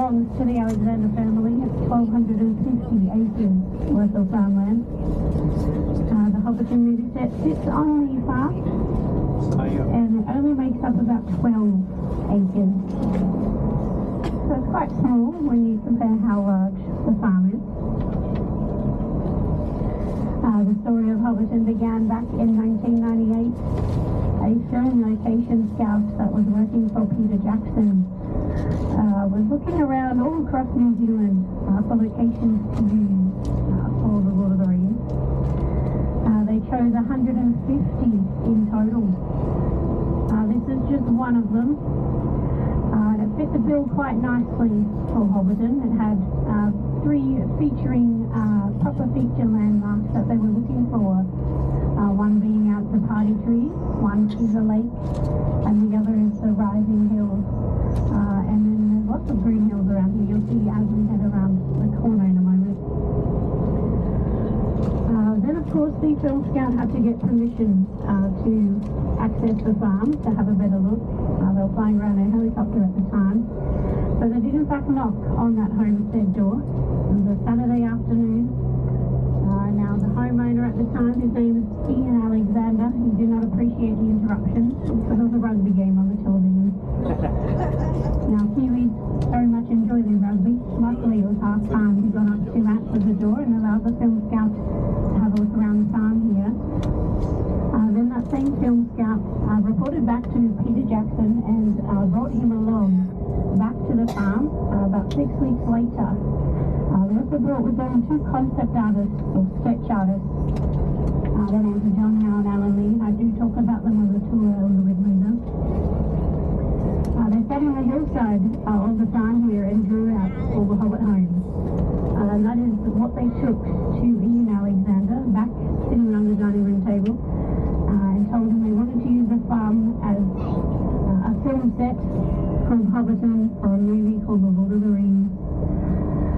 belongs to the Alexander family. It's 1,250 acres worth of farmland. The Hobbiton movie set sits on the farm, and it only makes up about 12 acres. So it's quite small when you compare how large the farm is. The story of Hobbiton began back in 1998. A film location scout that was working for Peter Jackson was looking around all across New Zealand for locations to use for the Lord of the Rings. They chose 150 in total. This is just one of them. It fit the bill quite nicely for Hobbiton. It had three featuring proper feature landmarks that they were looking for. One being out the party tree, one is a lake, and the other is the rising hills. And then there's lots of green hills around here. You'll see as we head around the corner in a moment. Then of course the film scout had to get permission to access the farm to have a better look. They were flying around a helicopter at the time. So they did in fact knock on that homestead door. It was a Saturday afternoon. Now the homeowner at the time, his name is Ian Alexander. He did not appreciate the interruption because there was a rugby game on the television. Now Kiwis very much enjoy their rugby. Luckily it was half time. He got up to answer the door and allowed the film scout to have a look around the farm here. Then that same film scout reported back to Peter Jackson and brought him along back to the farm about 6 weeks later. They also brought with them two concept artists or sketch artists. Their names are John Howe and Alan Lee. I do talk about them on the tour a little bit later. They sat on the hillside all the time here and drew out all the Hobbit homes. And that is what they took to Ian Alexander back sitting around the dining room table and told him they wanted to use the farm as a film set from Hobbiton for a movie called The Lord of the Rings.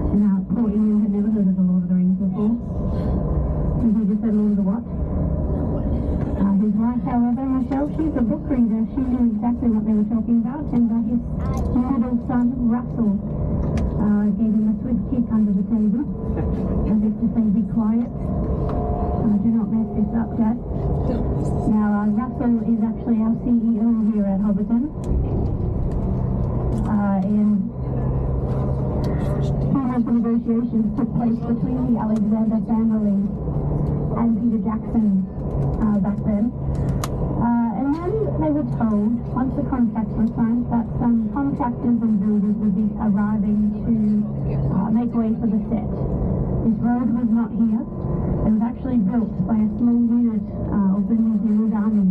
Now, poor Ian had never heard of The Lord of the Rings before. He just said Lord of the what? His wife, however, Michelle, she's a book reader. She knew exactly what they were talking about, and his middle son, Russell, gave him a swift kick under the table, as if to say, be quiet. Do not mess this up, Dad. Now, Russell is actually our CEO here at Hobbiton. And formal negotiations took place between the Alexander family and Peter Jackson back then. And then they were told, once the contracts were signed, that some contractors and builders would be arriving to make way for the set. This road was not here. It was actually built by a small unit of the New Zealand Army.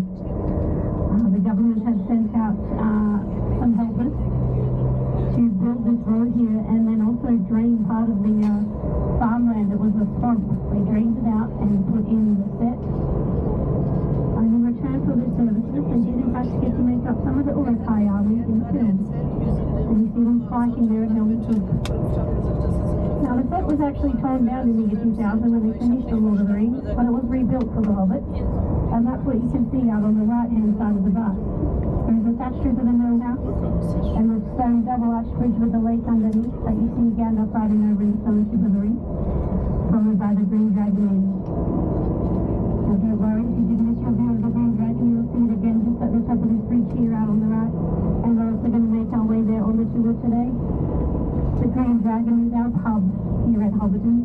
The government had sent out some helpers to build this road here and then also drain part of the farmland. It was a swamp. They drained it out and put in the set. And in return for the services, they did in fact get to make up some of the Urukai armies in the film. And you see them fighting there at Helmsford. Now the set was actually torn down in the year 2000 when they finished The Lord of the Rings, but it was rebuilt for The Hobbit. And that's what you can see out on the right hand side of the bus. There's a thatched roof of the mill house and the stone double arch bridge with the lake underneath that you see Gandalf riding over in the Fellowship of the Ring, followed by the Green Dragon Inn. Now don't worry, if you did miss your view of the Green Dragon, you'll see it again just at the top of this bridge here out on the right. And we're also going to make our way there on the tour today. The Green Dragon is our pub here at Hobbiton.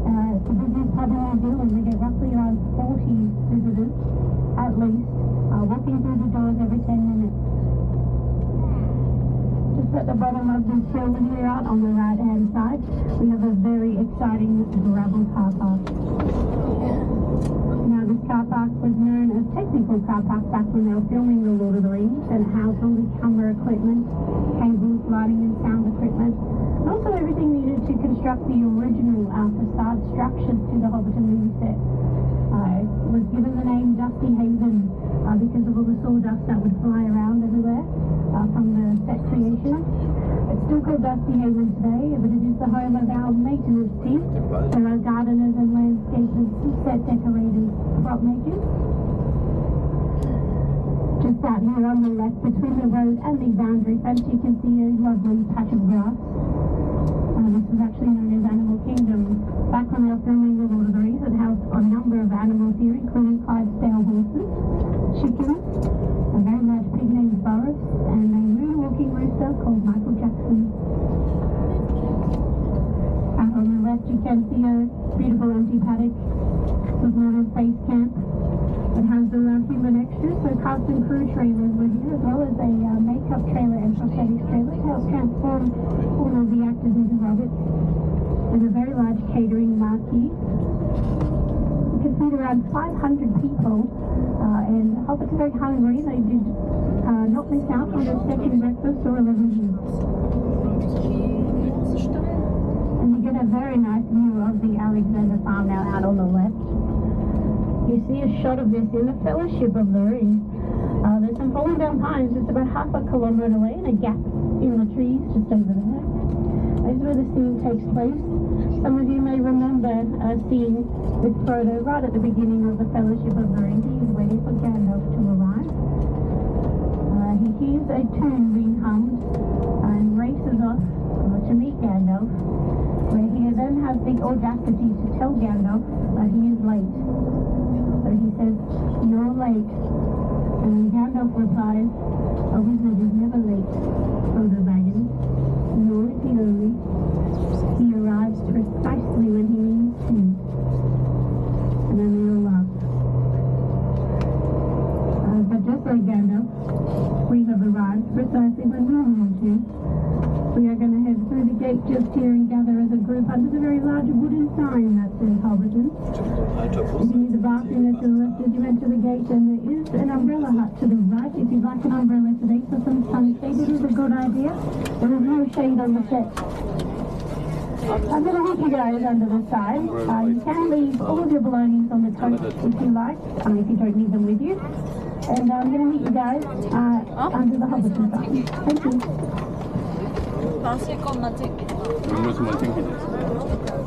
It's the busiest pub in New Zealand. We get roughly around 40 visitors, at least, walking through the doors every 10 minutes. Just at the bottom of this hill here out on the right hand side, we have a very exciting gravel car park. Now this car park was known as Technical Car Park back when they were filming The Lord of the Rings, and it housed all the camera equipment, cables, lighting and sound equipment, and also everything needed to construct the original facade structures to the Hobbiton movie set. It was given the name Dusty Haven because of all the sawdust that would fly around everywhere from the set creation. It's still called Dusty Haven today, but it is the home of our maintenance team. There are gardeners and landscapers, set decorators, prop makers. Just out here on the left between the road and the boundary fence, you can see a lovely patch of grass. This is actually known as Animal Kingdom. Back when they were filming the Lord of the Rings, it housed a number of animals here, including Clydesdale horses, chickens, a very large pig named Boris, and a moonwalking rooster called Michael Jackson. Out on the left, you can see a beautiful empty paddock with Northern Base Camp. It has around human extras, so cast and crew trailers were here, as well as a makeup trailer and prosthetics trailer to help transform all of the actors into robots. There's a very large catering marquee. You can feed around 500 people, and Hobbits are very hungry. They did not miss out on a second breakfast or a review. And you get a very nice view of the Alexander Farm now out on the left. You see a shot of this in the Fellowship of the Ring. There's some fallen down pines just about half a kilometre away and a gap in the trees just over there. This is where the scene takes place. Some of you may remember seeing this photo right at the beginning of the Fellowship of the Ring. He's waiting for Gandalf to arrive. He hears a tune being hummed and races off to meet Gandalf, where he then has the audacity to tell Gandalf that he is late. So he says, "You're late." And Gandalf replies, "A wizard is never late, Frodo Baggins, nor is he early. He arrives precisely when he means to." And then they all laugh. But just like Gandalf, we have arrived precisely when we mean to. We are going to head through the gate just here and gather as a group under the very large wooden sign that says Hobbiton. You see the bathroom to the left as you enter the gate, and there is an umbrella hut to the right. If you'd like an umbrella today for some sunshade, it is a good idea. There is no shade on the set. I'm going to meet you guys under the sign. You can leave all of your belongings on the coach if you like, if you don't need them with you. And I'm going to meet you guys under the Hobbiton sign. Thank you. 마실 것만 챙기자. 이것만 챙기자.